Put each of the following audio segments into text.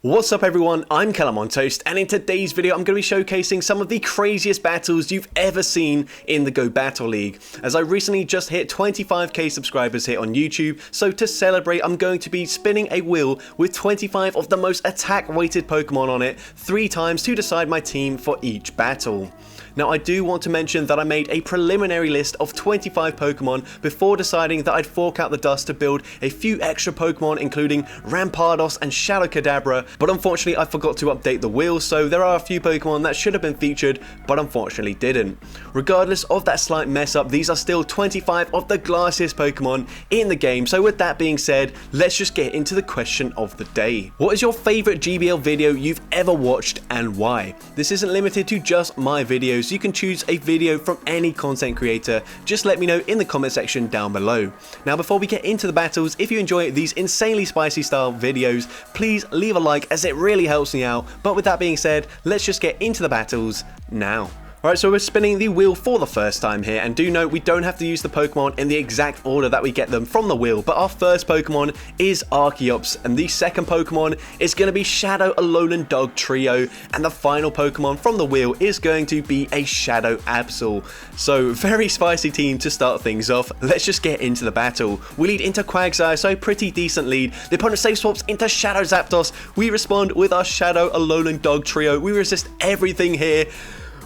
What's up everyone, I'm CallumOnToast, and in today's video I'm going to be showcasing some of the craziest battles you've ever seen in the Go Battle League, as I recently just hit 25k subscribers here on YouTube. So to celebrate, I'm going to be spinning a wheel with 25 of the most attack weighted Pokemon on it 3 times to decide my team for each battle. Now I do want to mention that I made a preliminary list of 25 Pokemon before deciding that I'd fork out the dust to build a few extra Pokemon, including Rampardos and Shadow Kadabra, but unfortunately I forgot to update the wheel, so there are a few Pokemon that should have been featured but unfortunately didn't. Regardless of that slight mess up, these are still 25 of the glassiest Pokemon in the game. So with that being said, let's just get into the question of the day. What is your favourite GBL video you've ever watched and why? This isn't limited to just my videos. You can choose a video from any content creator. Just let me know in the comment section down below. Now before we get into the battles, if you enjoy these insanely spicy style videos, please leave a like as it really helps me out. But with that being said, let's just get into the battles now. Alright, so we're spinning the wheel for the first time here, and do note we don't have to use the Pokemon in the exact order that we get them from the wheel, but our first Pokemon is Archeops, and the second Pokemon is going to be Shadow Alolan Dog Trio, and the final Pokemon from the wheel is going to be a Shadow Absol. So very spicy team to start things off. Let's just get into the battle. We lead into Quagsire, so pretty decent lead. The opponent safe swaps into Shadow Zapdos. We respond with our Shadow Alolan Dog Trio. We resist everything here.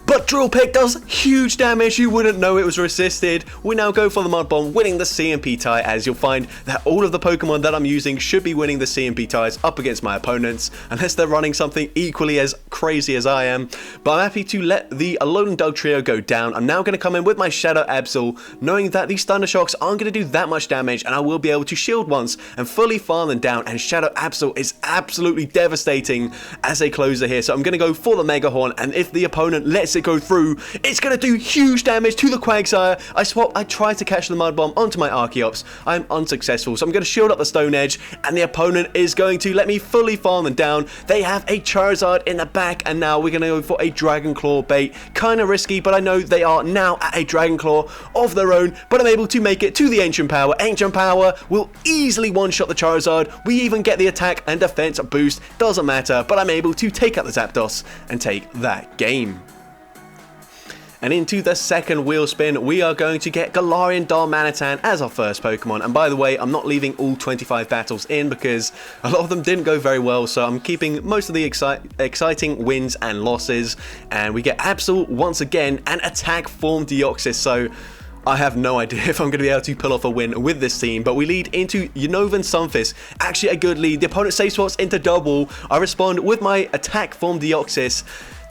But Drill Peck does huge damage, you wouldn't know it was resisted. We now go for the Mud Bomb, winning the CMP tie, as you'll find that all of the Pokemon that I'm using should be winning the CMP ties up against my opponents, unless they're running something equally as crazy as I am. But I'm happy to let the Alolan Dog Trio go down. I'm now going to come in with my Shadow Absol, knowing that these Thunder Shocks aren't going to do that much damage, and I will be able to shield once and fully farm them down, and Shadow Absol is absolutely devastating as a closer here. So I'm going to go for the Mega Horn, and if the opponent lets it go through, it's going to do huge damage to the Quagsire. I try to catch the Mud Bomb onto my Archeops. I'm unsuccessful, so I'm going to shield up the Stone Edge, and the opponent is going to let me fully farm them down. They have a Charizard in the back, and now we're going to go for a Dragon Claw bait. Kind of risky, but I know they are now at a Dragon Claw of their own, but I'm able to make it to the Ancient Power. Ancient Power will easily one-shot the Charizard. We even get the attack and defense boost. Doesn't matter, but I'm able to take out the Zapdos and take that game. And into the second wheel spin, we are going to get Galarian Darmanitan as our first Pokemon. And by the way, I'm not leaving all 25 battles in because a lot of them didn't go very well, so I'm keeping most of the exciting wins and losses. And we get Absol once again and Attack Form Deoxys, so I have no idea if I'm going to be able to pull off a win with this team, but we lead into Unnovan Sunfisk. Actually a good lead. The opponent safe swaps into Double. I respond with my Attack Form Deoxys.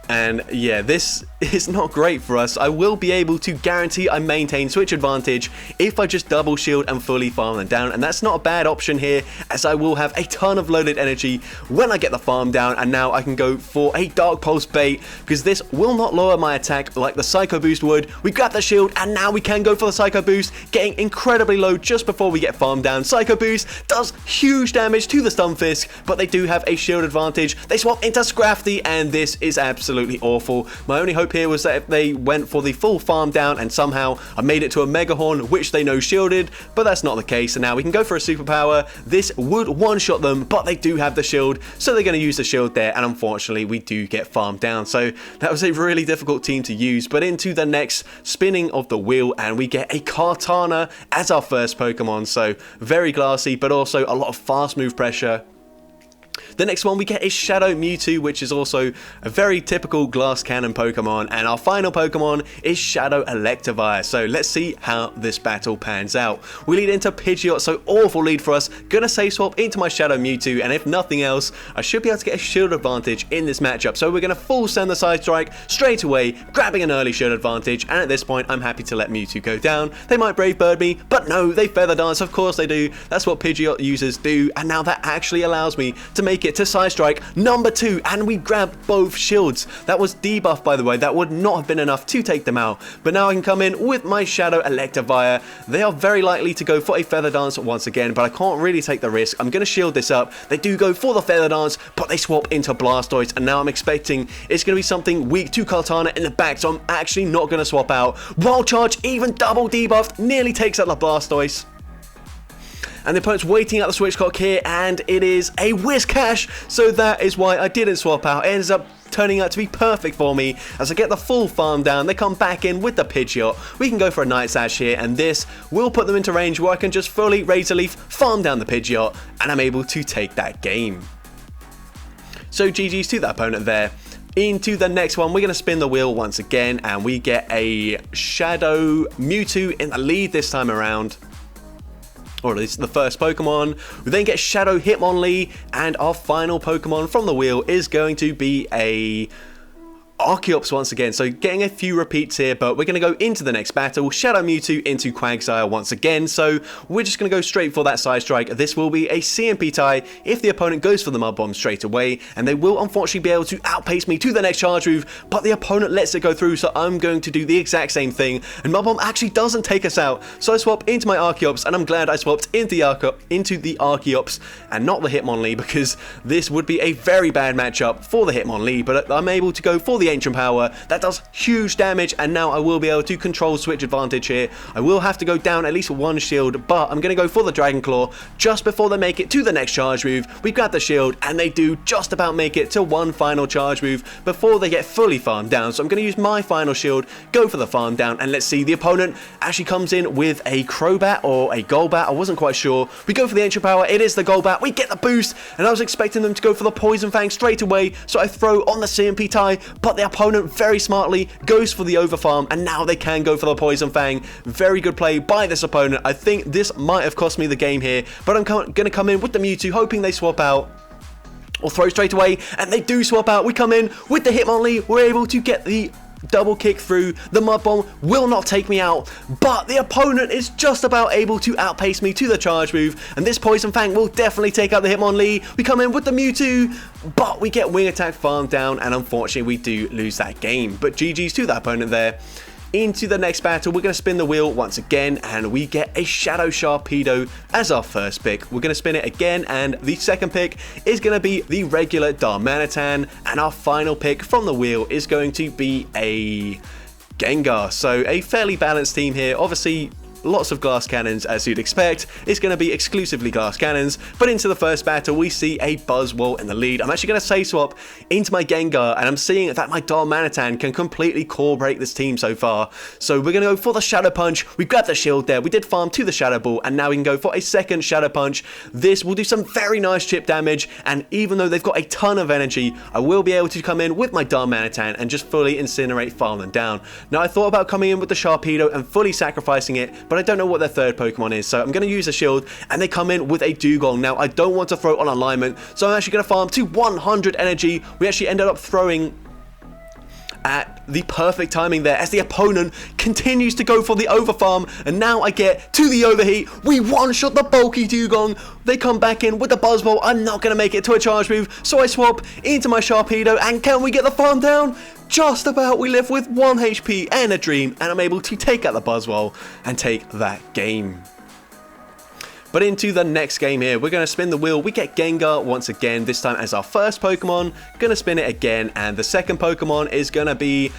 And yeah, this is not great for us. I will be able to guarantee I maintain switch advantage if I just double shield and fully farm them down. And that's not a bad option here, as I will have a ton of loaded energy when I get the farm down. And now I can go for a Dark Pulse bait, because this will not lower my attack like the Psycho Boost would. We grab the shield, and now we can go for the Psycho Boost, getting incredibly low just before we get farmed down. Psycho Boost does huge damage to the Stunfisk, but they do have a shield advantage. They swap into Scrafty, and this is absolutely awful. My only hope here was that if they went for the full farm down and somehow I made it to a Mega Horn, which they know shielded, but that's not the case. And now we can go for a superpower. This would one-shot them, but they do have the shield, so they're going to use the shield there, and unfortunately we do get farmed down. So that was a really difficult team to use. But into the next spinning of the wheel, and we get a Kartana as our first Pokemon, so very glassy, but also a lot of fast move pressure. The next one we get is Shadow Mewtwo, which is also a very typical glass cannon Pokemon, and our final Pokemon is Shadow Electivire. So let's see how this battle pans out. We lead into Pidgeot, so awful lead for us. Gonna safe swap into my Shadow Mewtwo, and if nothing else, I should be able to get a shield advantage in this matchup. So we're gonna full send the Side Strike straight away, grabbing an early shield advantage, and at this point I'm happy to let Mewtwo go down. They might Brave Bird me, but no, they Feather Dance, of course they do. That's what Pidgeot users do, and now that actually allows me to make it to Side Strike number 2, and we grab both shields. That was debuff, by the way. That would not have been enough to take them out, but now I can come in with my Shadow Electivire. They are very likely to go for a Feather Dance once again, but I can't really take the risk. I'm going to shield this up. They do go for the Feather Dance, but they swap into Blastoise, and now I'm expecting it's going to be something weak to Kartana in the back, so I'm actually not going to swap out. Wild Charge, even double debuffed, nearly takes out the Blastoise. and the opponent's waiting at the switch clock here, and it is a whiz cash, so that is why I didn't swap out. It ends up turning out to be perfect for me as I get the full farm down. They come back in with the Pidgeot. We can go for a Night Sash here, and this will put them into range where I can just fully Razor Leaf, farm down the Pidgeot, and I'm able to take that game. So GG's to that opponent there. Into the next one, we're going to spin the wheel once again, and we get a Shadow Mewtwo in the lead this time around. Or at least the first Pokemon. We then get Shadow Hitmonlee, and our final Pokemon from the wheel is going to be a Archeops once again, so getting a few repeats here, but we're going to go into the next battle. Shadow Mewtwo into Quagsire once again, so we're just going to go straight for that Side Strike. This will be a CMP tie if the opponent goes for the Mud Bomb straight away, and they will unfortunately be able to outpace me to the next charge move, but the opponent lets it go through, so I'm going to do the exact same thing, and Mud Bomb actually doesn't take us out, so I swap into my Archeops, and I'm glad I swapped into the Archeops and not the Hitmonlee, because this would be a very bad matchup for the Hitmonlee, but I'm able to go for the Ancient Power. That does huge damage, and now I will be able to control switch advantage here. I will have to go down at least one shield, but I'm going to go for the Dragon Claw just before they make it to the next charge move. We grab the shield, and they do just about make it to one final charge move before they get fully farmed down. So I'm going to use my final shield, go for the farm down, and let's see, the opponent actually comes in with a Crobat or a Golbat. I wasn't quite sure. We go for the Ancient Power. It is the Golbat. We get the boost, and I was expecting them to go for the Poison Fang straight away, so I throw on the CMP tie, but the opponent very smartly goes for the overfarm, and now they can go for the Poison Fang. Very good play by this opponent. I think this might have cost me the game here, but I'm going to come in with the Mewtwo, hoping they swap out or throw straight away, and they do swap out. We come in with the Hitmonlee. We're able to get the double kick through. The Mud Bomb will not take me out, but the opponent is just about able to outpace me to the charge move, and this Poison Fang will definitely take out the Hitmonlee. We come in with the Mewtwo, but we get Wing Attack farmed down, and unfortunately we do lose that game. But GG's to that opponent there. Into the next battle, we're going to spin the wheel once again, and we get a Shadow Sharpedo as our first pick. We're going to spin it again, and the second pick is going to be the regular Darmanitan, and our final pick from the wheel is going to be a Gengar. So a fairly balanced team here. Obviously, lots of glass cannons, as you'd expect. It's going to be exclusively glass cannons, but into the first battle we see a Buzzwole in the lead. I'm actually going to say swap into my Gengar, and I'm seeing that my Darmanitan can completely core break this team so far. So we're going to go for the Shadow Punch. We grabbed the shield there, we did farm to the Shadow Ball, and now we can go for a second Shadow Punch. This will do some very nice chip damage, and even though they've got a ton of energy, I will be able to come in with my Darmanitan and just fully incinerate, farm them down. Now I thought about coming in with the Sharpedo and fully sacrificing it, but I don't know what their third Pokemon is, so I'm going to use a shield, and they come in with a Dugong. Now I don't want to throw on alignment, so I'm actually going to farm to 100 energy. We actually ended up throwing at the perfect timing there as the opponent continues to go for the overfarm, and now I get to the overheat. We one-shot the bulky Dugong. They come back in with the Buzzwole. I'm not going to make it to a charge move, so I swap into my Sharpedo, and can we get the farm down? Just about. We live with 1 HP and a dream, and I'm able to take out the Buzzwole and take that game. But into the next game here, we're going to spin the wheel. We get Gengar once again, this time as our first Pokemon. Going to spin it again, and the second Pokemon is going to be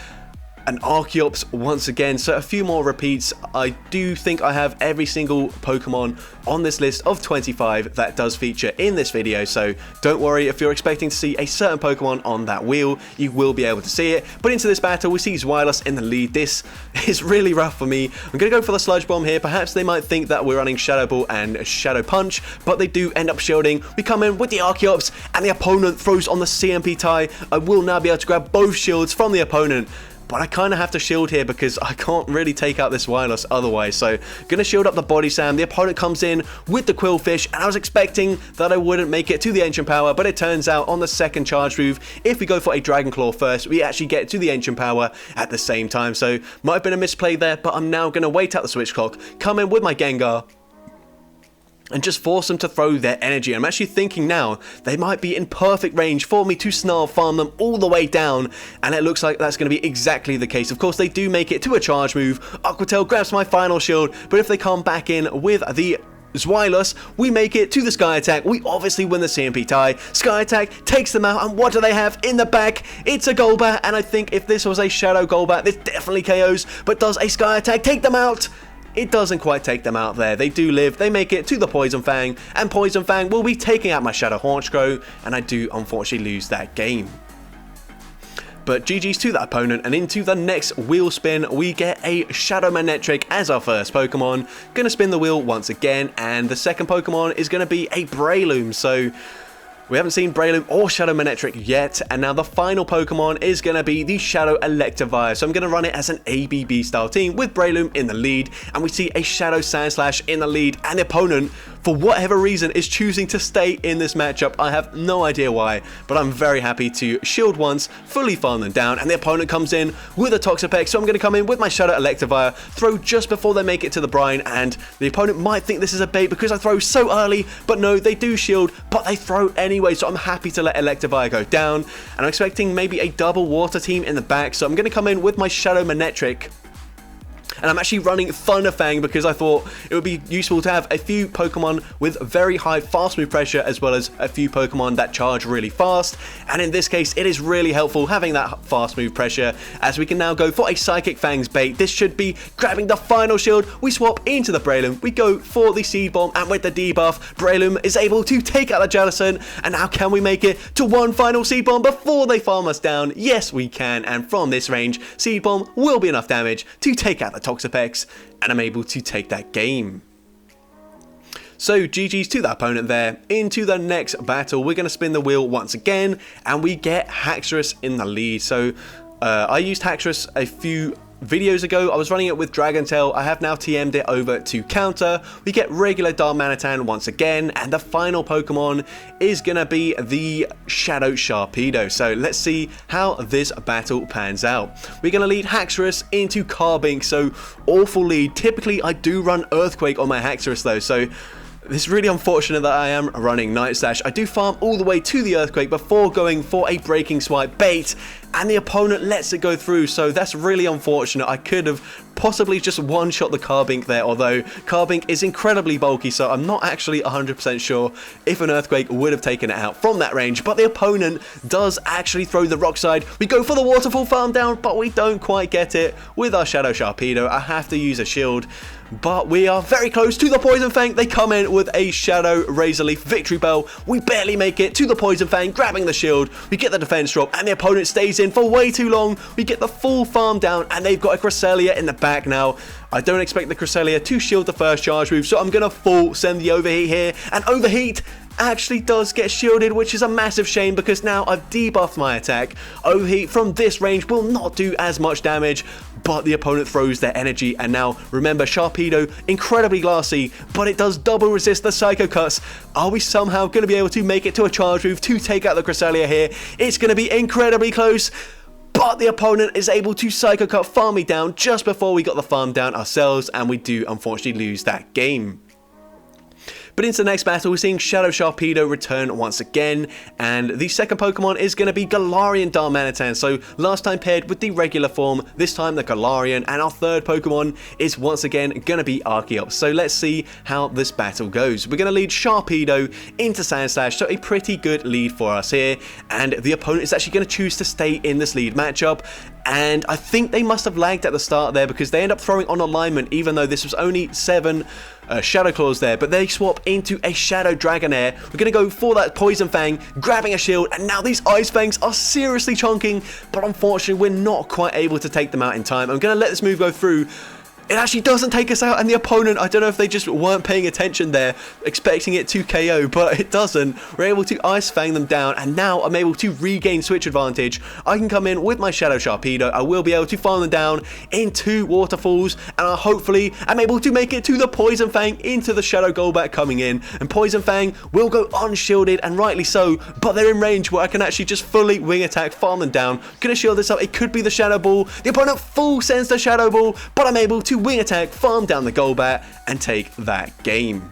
an Archeops once again, so a few more repeats. I do think I have every single Pokemon on this list of 25 that does feature in this video, so don't worry if you're expecting to see a certain Pokemon on that wheel, you will be able to see it. But into this battle, we see Zweilous in the lead. This is really rough for me. I'm going to go for the Sludge Bomb here. Perhaps they might think that we're running Shadow Ball and Shadow Punch, but they do end up shielding. We come in with the Archeops, and the opponent throws on the CMP tie. I will now be able to grab both shields from the opponent, but I kind of have to shield here because I can't really take out this Zweilous otherwise. So going to shield up the Body Slam. The opponent comes in with the Quillfish, and I was expecting that I wouldn't make it to the Ancient Power, but it turns out on the second charge move, if we go for a Dragon Claw first, we actually get to the Ancient Power at the same time. So might have been a misplay there, but I'm now going to wait out the switch clock, come in with my Gengar, and just force them to throw their energy. I'm actually thinking now they might be in perfect range for me to snarl farm them all the way down, and it looks like that's going to be exactly the case. Of course, they do make it to a charge move. Aqua Tail grabs my final shield, but if they come back in with the Zweilous, we make it to the Sky Attack. We obviously win the CMP tie. Sky Attack takes them out, and what do they have in the back? It's a Golbat, and I think if this was a Shadow Golbat, this definitely KOs, but does a Sky Attack take them out? it doesn't quite take them out there. They do live, they make it to the Poison Fang, and Poison Fang will be taking out my Shadow Honchkrow, and I do unfortunately lose that game. But GG's to that opponent, and into the next wheel spin, we get a Shadow Manectric as our first Pokemon. Gonna spin the wheel once again, and the second Pokemon is gonna be a Breloom, so we haven't seen Breloom or Shadow Manectric yet, and now the final Pokemon is going to be the Shadow Electivire. So I'm going to run it as an ABB style team with Breloom in the lead, and we see a Shadow Sandslash in the lead, and the opponent, for whatever reason, is choosing to stay in this matchup. I have no idea why, but I'm very happy to shield once, fully farm them down, and the opponent comes in with a Toxapex, so I'm going to come in with my Shadow Electivire, throw just before they make it to the brine, and the opponent might think this is a bait because I throw so early, but no, they do shield, but they throw anyway, so I'm happy to let Electivire go down, and I'm expecting maybe a double water team in the back, so I'm going to come in with my Shadow Manectric. And I'm actually running Thunderfang because I thought it would be useful to have a few Pokemon with very high fast move pressure, as well as a few Pokemon that charge really fast. And in this case, it is really helpful having that fast move pressure, as we can now go for a Psychic Fang's bait. This should be grabbing the final shield. We swap into the Breloom. We go for the Seed Bomb, and with the debuff, Breloom is able to take out the Jellicent. And now can we make it to one final Seed Bomb before they farm us down? Yes, we can. And from this range, Seed Bomb will be enough damage to take out the Toxapex, and I'm able to take that game. So GG's to that opponent there. Into the next battle, we're going to spin the wheel once again, and we get Haxorus in the lead. So I used Haxorus a few videos ago. I was running it with Dragon Tail. I have now TM'd it over to counter. We get regular Darmanitan once again, and the final Pokemon is gonna be the Shadow Sharpedo. So let's see how this battle pans out. We're gonna lead Haxorus into Carbink, so awful lead. Typically I do run Earthquake on my Haxorus though, so it's really unfortunate that I am running Night Slash. I do farm all the way to the Earthquake before going for a Breaking Swipe bait, and the opponent lets it go through, so that's really unfortunate. I could have possibly just one-shot the Carbink there, although Carbink is incredibly bulky, so I'm not actually 100% sure if an Earthquake would have taken it out from that range, but the opponent does actually throw the Rock Slide. We go for the Waterfall farm down, but we don't quite get it with our Shadow Sharpedo. I have to use a shield, but we are very close to the Poison Fang. They come in with a Shadow Razor Leaf Victory Bell. We barely make it to the Poison Fang, grabbing the shield. We get the defense drop, and the opponent stays in for way too long. We get the full farm down, and they've got a Cresselia in the back now. I don't expect the Cresselia to shield the first charge move, so I'm going to full send the Overheat here, and Overheat actually does get shielded, which is a massive shame because now I've debuffed my attack. Overheat from this range will not do as much damage, but the opponent throws their energy, and now remember, Sharpedo, incredibly glassy, but it does double resist the Psycho Cuts. Are we somehow going to be able to make it to a charge move to take out the Cresselia here? It's going to be incredibly close, but the opponent is able to Psycho Cut farm me down just before we got the farm down ourselves, and we do unfortunately lose that game. But into the next battle, we're seeing Shadow Sharpedo return once again, and the second Pokemon is going to be Galarian Darmanitan. So last time paired with the regular form, this time the Galarian, and our third Pokemon is once again going to be Archeops. So let's see how this battle goes. We're going to lead Sharpedo into Sandslash, so a pretty good lead for us here, and the opponent is actually going to choose to stay in this lead matchup. And I think they must have lagged at the start there because they end up throwing on alignment, even though this was only 7 Shadow Claws there, but they swap into a Shadow Dragonair. We're going to go for that Poison Fang, grabbing a shield, and now these Ice Fangs are seriously chonking, but unfortunately we're not quite able to take them out in time. I'm going to let this move go through. It actually doesn't take us out, and the opponent, I don't know if they just weren't paying attention there, expecting it to KO, but it doesn't. We're able to Ice Fang them down, and now I'm able to regain switch advantage. I can come in with my Shadow Sharpedo. I will be able to farm them down in 2 waterfalls, and hopefully I'm able to make it to the Poison Fang into the Shadow Golbat coming in, and Poison Fang will go unshielded, and rightly so, but they're in range where I can actually just fully wing attack, farm them down. Gonna shield this up. It could be the Shadow Ball. The opponent full sends the Shadow Ball, but I'm able to wing attack, farm down the Golbat, and take that game.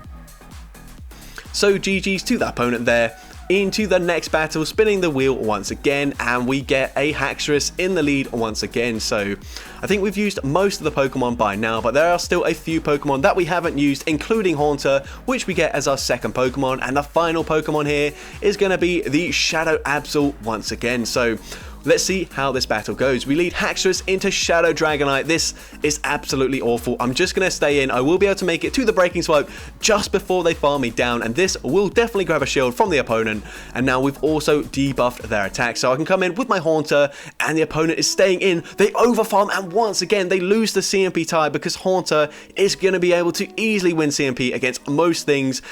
So GG's to that opponent there. Into the next battle, spinning the wheel once again, and we get a Haxorus in the lead once again. So I think we've used most of the Pokemon by now, but there are still a few Pokemon that we haven't used, including Haunter, which we get as our second Pokemon, and the final Pokemon here is going to be the Shadow Absol once again. So let's see how this battle goes. We lead Haxorus into Shadow Dragonite. This is absolutely awful. I'm just going to stay in. I will be able to make it to the Breaking Swipe just before they farm me down, and this will definitely grab a shield from the opponent. And now we've also debuffed their attack, so I can come in with my Haunter, and the opponent is staying in. They overfarm, and once again they lose the CMP tie because Haunter is going to be able to easily win CMP against most things.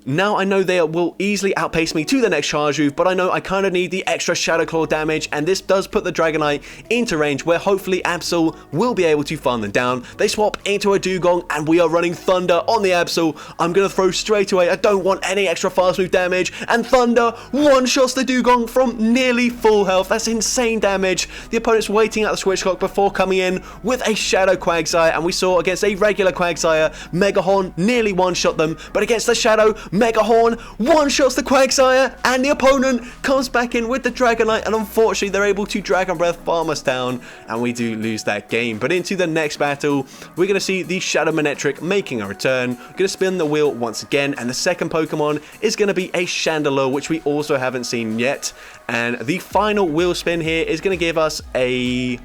Now I know they will easily outpace me to the next charge move, but I know I kind of need the extra Shadow Claw damage, and this does put the Dragonite into range where hopefully Absol will be able to farm them down. They swap into a Dugong, and we are running Thunder on the Absol. I'm going to throw straight away. I don't want any extra fast move damage, and Thunder one-shots the Dugong from nearly full health. That's insane damage. The opponent's waiting at the switch clock before coming in with a Shadow Quagsire, and we saw against a regular Quagsire, Megahorn nearly one-shot them, but against the Shadow, Megahorn one-shots the Quagsire, and the opponent comes back in with the Dragonite, and unfortunately they're able to Dragon Breath farm us down, and we do lose that game. But into the next battle, we're going to see the Shadow Manectric making a return. We're going to spin the wheel once again, and the second Pokemon is going to be a Chandelure, which we also haven't seen yet. And the final wheel spin here is going to give us a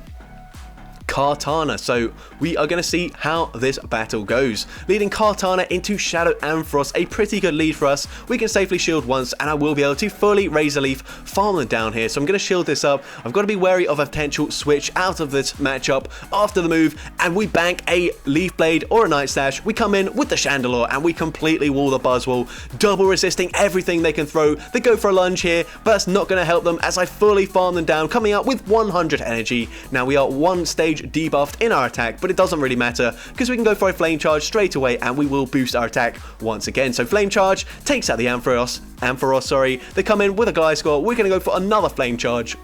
Kartana, so we are going to see how this battle goes. Leading Kartana into Shadow Ampharos, a pretty good lead for us. We can safely shield once, and I will be able to fully Razor Leaf farm them down here, so I'm going to shield this up. I've got to be wary of a potential switch out of this matchup after the move, and we bank a Leaf Blade or a Night Slash. We come in with the Chandelure, and we completely wall the Buzzwole, double resisting everything they can throw. They go for a lunge here, but that's not going to help them as I fully farm them down, coming out with 100 energy. Now we are one stage debuffed in our attack, but it doesn't really matter because we can go for a Flame Charge straight away, and we will boost our attack once again. So Flame Charge takes out the Ampharos, they come in with a Gliscor. We're going to go for another Flame Charge,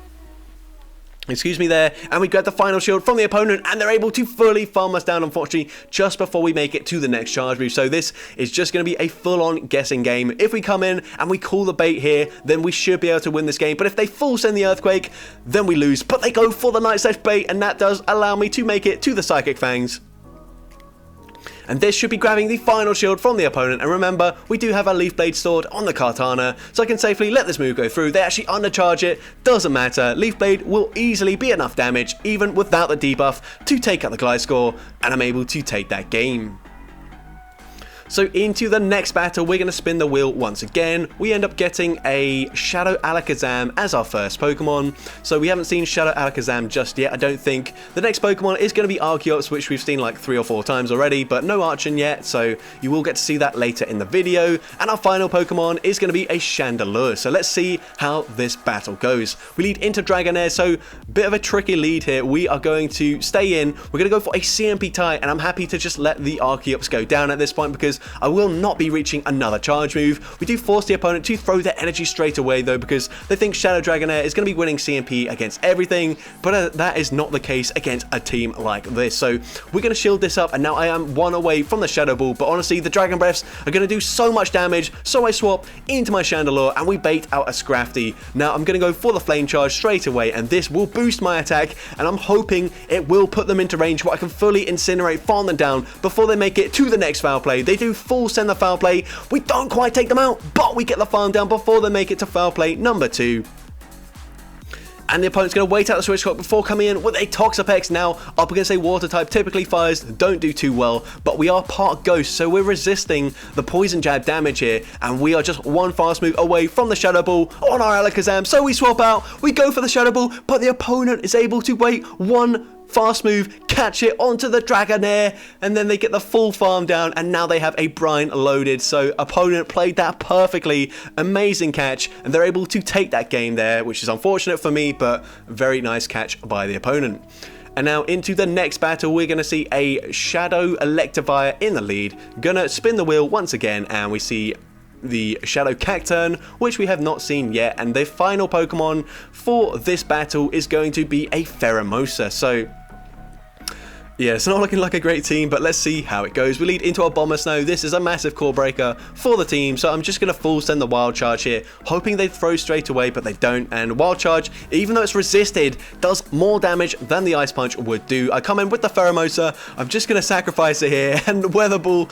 excuse me there, and we grab the final shield from the opponent, and they're able to fully farm us down, unfortunately, just before we make it to the next charge move. So this is just going to be a full-on guessing game. If we come in and we call the bait here, then we should be able to win this game, but if they full send the Earthquake, then we lose. But they go for the Night Slash bait, and that does allow me to make it to the Psychic Fangs. And this should be grabbing the final shield from the opponent. And remember, we do have our Leaf Blade stored on the Kartana, so I can safely let this move go through. They actually undercharge it, doesn't matter. Leaf Blade will easily be enough damage, even without the debuff, to take out the Gliscor, and I'm able to take that game. So into the next battle, we're going to spin the wheel once again. We end up getting a Shadow Alakazam as our first Pokemon. So we haven't seen Shadow Alakazam just yet, I don't think. The next Pokemon is going to be Archeops, which we've seen like 3 or 4 times already, but no Archon yet, so you will get to see that later in the video. And our final Pokemon is going to be a Chandelure. So let's see how this battle goes. We lead into Dragonair, so bit of a tricky lead here. We are going to stay in. We're going to go for a CMP tie, and I'm happy to just let the Archeops go down at this point because I will not be reaching another charge move. We do force the opponent to throw their energy straight away though, because they think Shadow Dragonair is going to be winning CMP against everything, but that is not the case against a team like this. So we're going to shield this up, and now I am 1 away from the Shadow Ball, but honestly the Dragon Breaths are going to do so much damage, so I swap into my Chandelure and we bait out a Scrafty. Now I'm going to go for the Flame Charge straight away, and this will boost my attack, and I'm hoping it will put them into range where I can fully Incinerate, farm them down before they make it to the next foul play. They do full send the foul play. We don't quite take them out, but we get the farm down before they make it to foul play number 2. And the opponent's going to wait out the switch clock before coming in with a Toxapex. Now up against a water type, typically fires don't do too well, but we are part ghost, so we're resisting the poison jab damage here, and we are just 1 fast move away from the Shadow Ball on our Alakazam. So we swap out, we go for the Shadow Ball, but the opponent is able to wait 1 fast move, catch it onto the Dragonair, and then they get the full farm down, and now they have a Brine loaded. So opponent played that perfectly, amazing catch, and they're able to take that game there, which is unfortunate for me, but very nice catch by the opponent. And now into the next battle, we're going to see a Shadow Electivire in the lead. Gonna spin the wheel once again, and we see the Shadow Cacturn, which we have not seen yet, and the final Pokemon for this battle is going to be a Pheromosa. So yeah, it's not looking like a great team, but let's see how it goes. We lead into our Bomber Snow. This is a massive core breaker for the team, so I'm just going to full send the Wild Charge here, hoping they throw straight away, but they don't. And Wild Charge, even though it's resisted, does more damage than the Ice Punch would do. I come in with the Pheromosa. I'm just going to sacrifice it here, and Weather Ball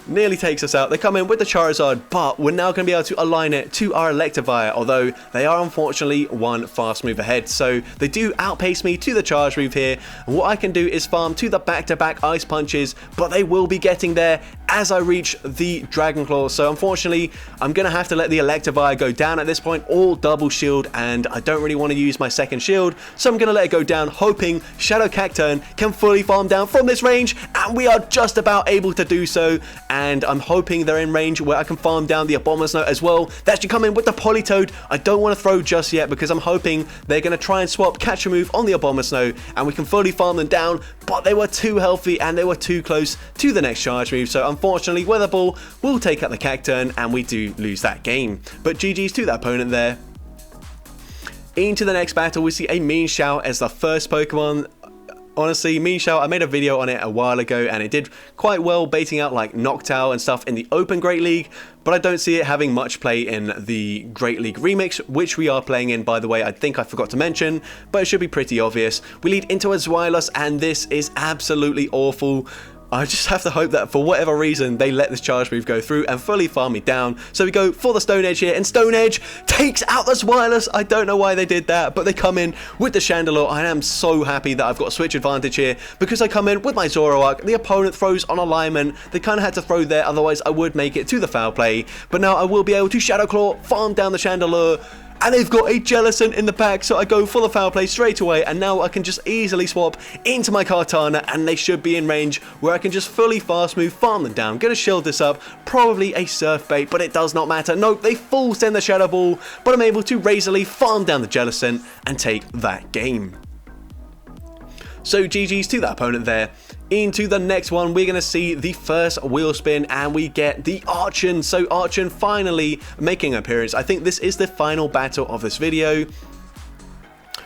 nearly takes us out. They come in with the Charizard, but we're now going to be able to align it to our Electivire, although they are unfortunately one fast move ahead. So they do outpace me to the charge move here. And what I can do is farm to the back-to-back Ice Punches, but they will be getting there as I reach the Dragon Claw. So unfortunately, I'm going to have to let the Electivire go down at this point, all double shield, and I don't really want to use my second shield, so I'm going to let it go down, hoping Shadow Cacturn can fully farm down from this range, and we are just about able to do so. And I'm hoping they're in range where I can farm down the Abomasnow as well. They actually come in with the Politoed. I don't want to throw just yet because I'm hoping they're going to try and swap Catch a Move on the Abomasnow and we can fully farm them down, but they were too healthy and they were too close to the next charge move. So unfortunately, Weather Ball will take out the Cacturn and we do lose that game. But GG's to that opponent there. Into the next battle, we see a Mean Shout as the first Pokemon. Honestly, Mean Shout, I made a video on it a while ago and it did quite well baiting out like Noctowl and stuff in the Open Great League, but I don't see it having much play in the Great League Remix, which we are playing in, by the way. I think I forgot to mention, but it should be pretty obvious. We lead into a Zweilous and this is absolutely awful. I just have to hope that for whatever reason they let this charge move go through and fully farm me down. So we go for the Stone Edge here, and Stone Edge takes out the Zweilous. I don't know why they did that, but they come in with the Chandelure. I am so happy that I've got a switch advantage here because I come in with my Zoroark. The opponent throws on alignment. They kind of had to throw there, otherwise I would make it to the foul play. But now I will be able to Shadow Claw, farm down the Chandelure. And they've got a Jellicent in the back, so I go for the foul play straight away, and now I can just easily swap into my Kartana, and they should be in range where I can just fully fast move, farm them down. Gonna shield this up, probably a Surf Bait, but it does not matter. Nope, they full send the Shadow Ball, but I'm able to Razor Leaf, farm down the Jellicent, and take that game. So GG's to that opponent there. Into the next one, we're going to see the first wheel spin and we get the Archon. So Archon finally making an appearance. I think this is the final battle of this video.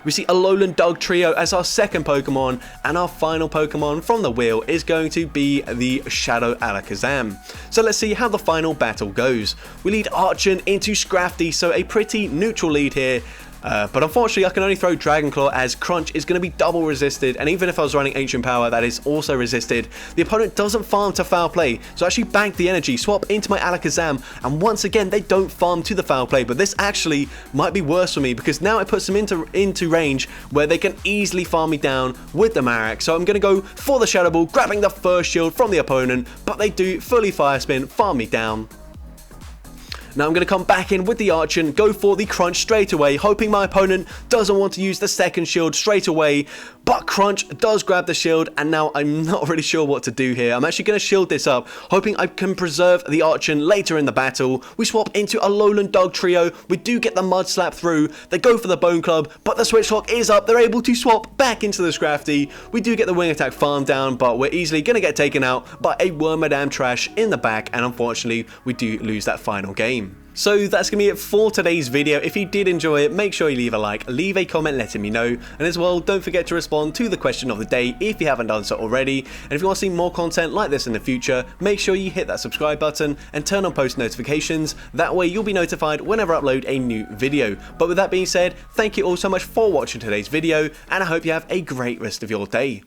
We see a Alolan Dugtrio as our second Pokemon, and our final Pokemon from the wheel is going to be the Shadow Alakazam. So let's see how the final battle goes. We lead Archon into Scrafty, so a pretty neutral lead here. But unfortunately, I can only throw Dragon Claw as Crunch is going to be double resisted, and even if I was running Ancient Power, that is also resisted. The opponent doesn't farm to foul play, so I actually bank the energy, swap into my Alakazam, and once again, they don't farm to the foul play, but this actually might be worse for me because now it puts them into range where they can easily farm me down with the Marek. So I'm going to go for the Shadow Ball, grabbing the first shield from the opponent, but they do fully Fire Spin, farm me down. Now I'm going to come back in with the Archon, go for the Crunch straight away, hoping my opponent doesn't want to use the second shield straight away, but Crunch does grab the shield, and now I'm not really sure what to do here. I'm actually going to shield this up, hoping I can preserve the Archon later in the battle. We swap into a Alolan Dugtrio, we do get the Mud Slap through, they go for the Bone Club, but the Switch Lock is up, they're able to swap back into the Scrafty. We do get the Wing Attack farm down, but we're easily going to get taken out by a Wormadam Trash in the back, and unfortunately we do lose that final game. So that's going to be it for today's video. If you did enjoy it, make sure you leave a like, leave a comment letting me know, and as well, don't forget to respond to the question of the day if you haven't done so already. And if you want to see more content like this in the future, make sure you hit that subscribe button and turn on post notifications. That way you'll be notified whenever I upload a new video. But with that being said, thank you all so much for watching today's video, and I hope you have a great rest of your day.